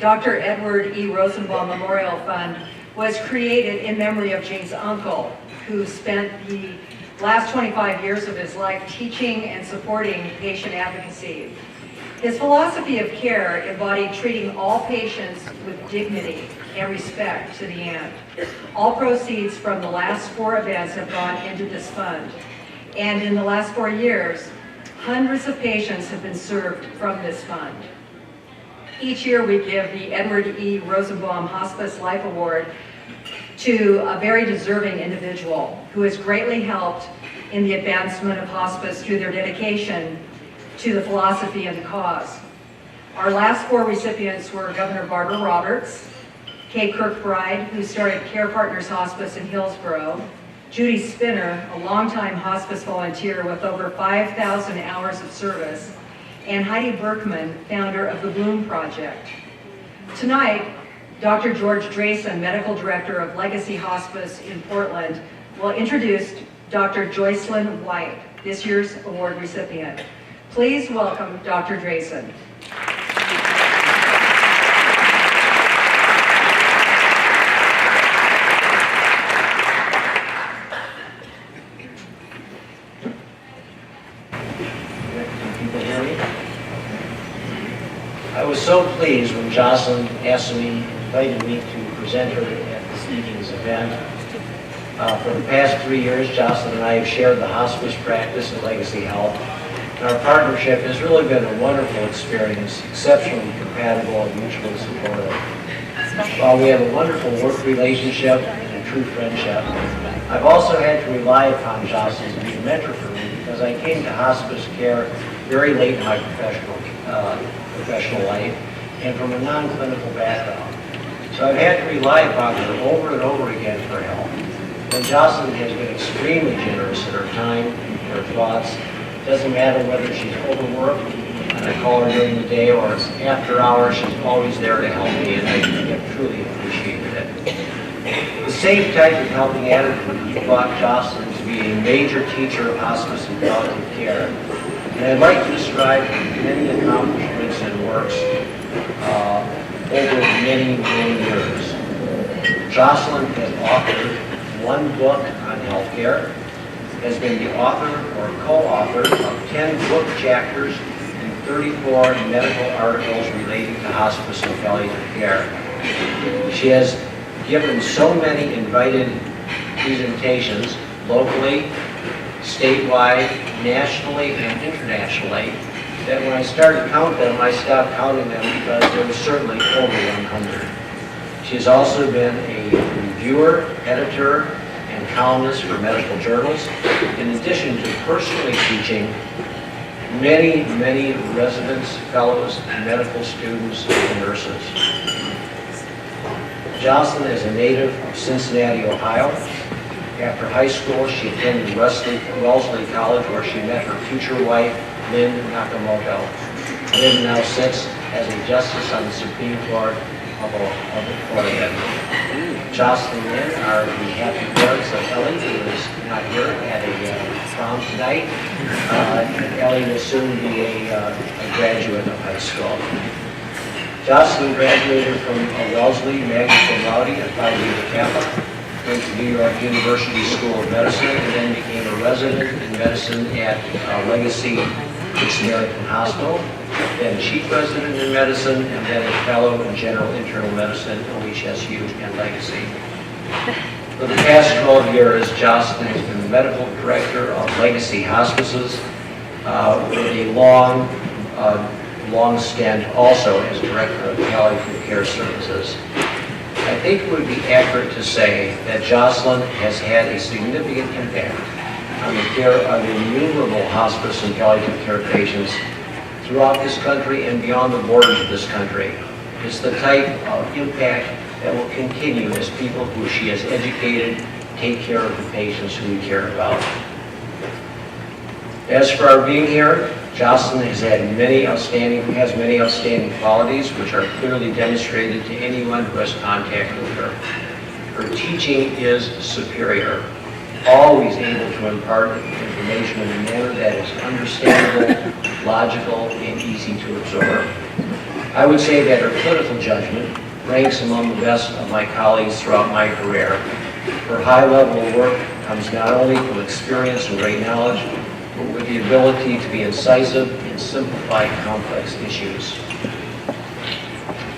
Dr. Edward E. Rosenbaum Memorial Fund was created in memory of Jane's uncle, who spent the last 25 years of his life teaching and supporting patient advocacy. His philosophy of care embodied treating all patients with dignity and respect to the end. All proceeds from the last 4 events have gone into this fund. And in the last 4 years, hundreds of patients have been served from this fund. Each year we give the Edward E. Rosenbaum Hospice Life Award to a very deserving individual who has greatly helped in the advancement of hospice through their dedication to the philosophy and the cause. Our last 4 recipients were Governor Barbara Roberts, Kay Kirkbride, who started Care Partners Hospice in Hillsborough, Judy Spinner, a longtime hospice volunteer with over 5,000 hours of service, and Heidi Berkman, founder of the Bloom Project. Tonight, Dr. George Drayson, Medical Director of Legacy Hospice in Portland, will introduce Dr. Joycelyn White, this year's award recipient. Please welcome Dr. Drayson. I was so pleased when Jocelyn invited me to present her at this evening's event. For the past 3 years, Jocelyn and I have shared the hospice practice at Legacy Health. And our partnership has really been a wonderful experience, exceptionally compatible and mutually supportive. While we have a wonderful work relationship and a true friendship, I've also had to rely upon Jocelyn to be a mentor for me because I came to hospice care very late in my professional life and from a non-clinical background. So I've had to rely upon her over and over again for help. And Jocelyn has been extremely generous in her time, her thoughts. It doesn't matter whether she's overworked and I call her during the day or it's after hours, she's always there to help me, and I have truly appreciated it. The same type of helping attitude brought Jocelyn to be a major teacher of hospice and palliative care. And I'd like to describe many accomplishments and works over many, many years. Jocelyn has authored 1 book on healthcare, has been the author or co-author of 10 book chapters and 34 medical articles relating to hospice and palliative care. She has given so many invited presentations locally, statewide, nationally, and internationally, that when I started counting them, I stopped counting them because there was certainly over 100. She's also been a reviewer, editor, and columnist for medical journals, in addition to personally teaching many, many residents, fellows, medical students, and nurses. Jocelyn is a native of Cincinnati, Ohio. After high school, she attended Wellesley College, where she met her future wife, Lynn Nakamoto. Lynn now sits as a justice on the Supreme Court of Oregon. Jocelyn and Lynn are the happy parents of Ellie, who is not here at a prom tonight. Ellie will soon be a graduate of high school. Jocelyn graduated from Wellesley, magna cum laude at Phi Beta Kappa. Went to New York University School of Medicine, and then became a resident in medicine at Legacy American Hospital, then chief resident in medicine, and then a fellow in general internal medicine, OHSU, and Legacy. For the past 12 years, Jocelyn has been the medical director of Legacy Hospices, with a long stint also as director of palliative care services. I think it would be accurate to say that Jocelyn has had a significant impact on the care of innumerable hospice and palliative care patients throughout this country and beyond the borders of this country. It's the type of impact that will continue as people who she has educated take care of the patients who we care about. As for our being here, Jocelyn has many outstanding qualities which are clearly demonstrated to anyone who has contact with her. Her teaching is superior, always able to impart information in a manner that is understandable, logical, and easy to absorb. I would say that her clinical judgment ranks among the best of my colleagues throughout my career. Her high level of work comes not only from experience and great knowledge, but with the ability to be incisive and simplify complex issues.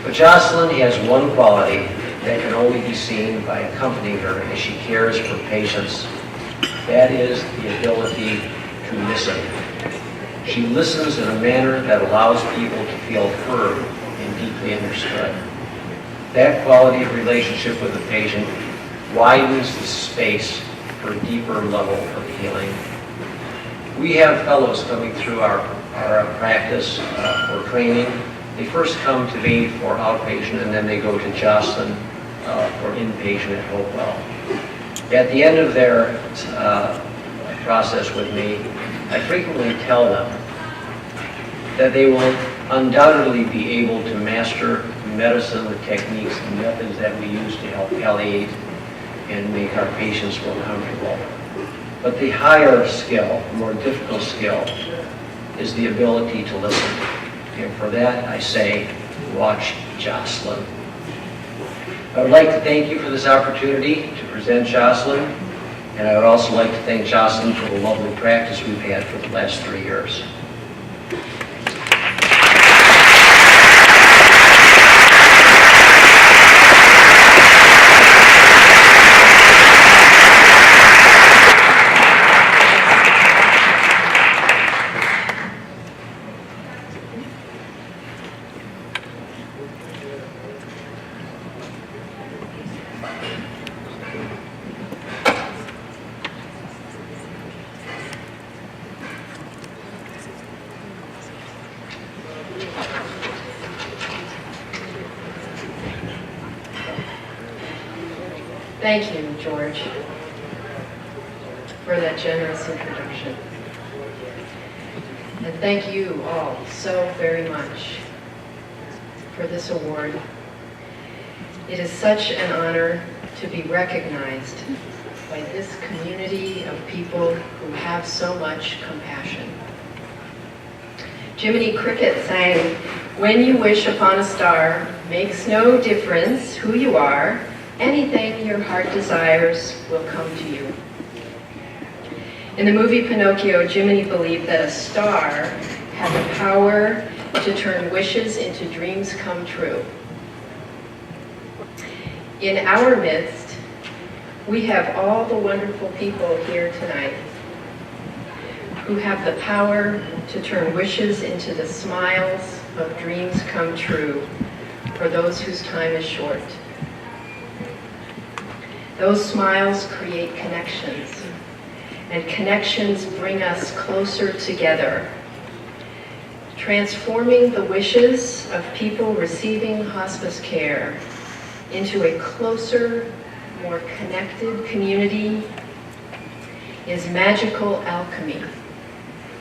But Jocelyn has one quality that can only be seen by accompanying her as she cares for patients. That is the ability to listen. She listens in a manner that allows people to feel heard and deeply understood. That quality of relationship with the patient widens the space for a deeper level of healing. We have fellows coming through our practice for training. They first come to me for outpatient, and then they go to Jocelyn for inpatient at Hopewell. At the end of their process with me, I frequently tell them that they will undoubtedly be able to master medicine, the techniques and methods that we use to help palliate and make our patients feel comfortable. But the higher skill, more difficult skill, is the ability to listen. And for that, I say, watch Jocelyn. I would like to thank you for this opportunity to present Jocelyn, and I would also like to thank Jocelyn for the lovely practice we've had for the last 3 years. Thank you, George, for that generous introduction. And thank you all so very much for this award. It is such an honor to be recognized by this community of people who have so much compassion. Jiminy Cricket sang, "When you wish upon a star, makes no difference who you are, anything your heart desires will come to you." In the movie Pinocchio, Jiminy believed that a star had the power to turn wishes into dreams come true. In our midst, we have all the wonderful people here tonight who have the power to turn wishes into the smiles of dreams come true for those whose time is short. Those smiles create connections, and connections bring us closer together, transforming the wishes of people receiving hospice care into a closer, more connected community is magical alchemy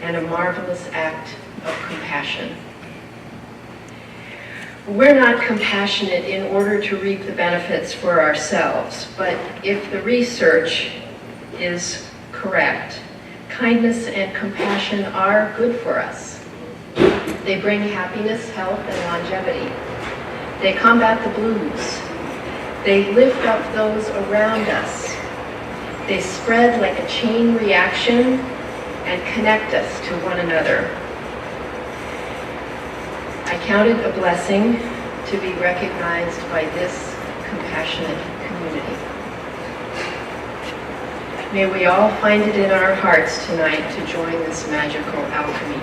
and a marvelous act of compassion. We're not compassionate in order to reap the benefits for ourselves, but if the research is correct, kindness and compassion are good for us. They bring happiness, health, and longevity. They combat the blues. They lift up those around us. They spread like a chain reaction and connect us to one another. I count it a blessing to be recognized by this compassionate community. May we all find it in our hearts tonight to join this magical alchemy.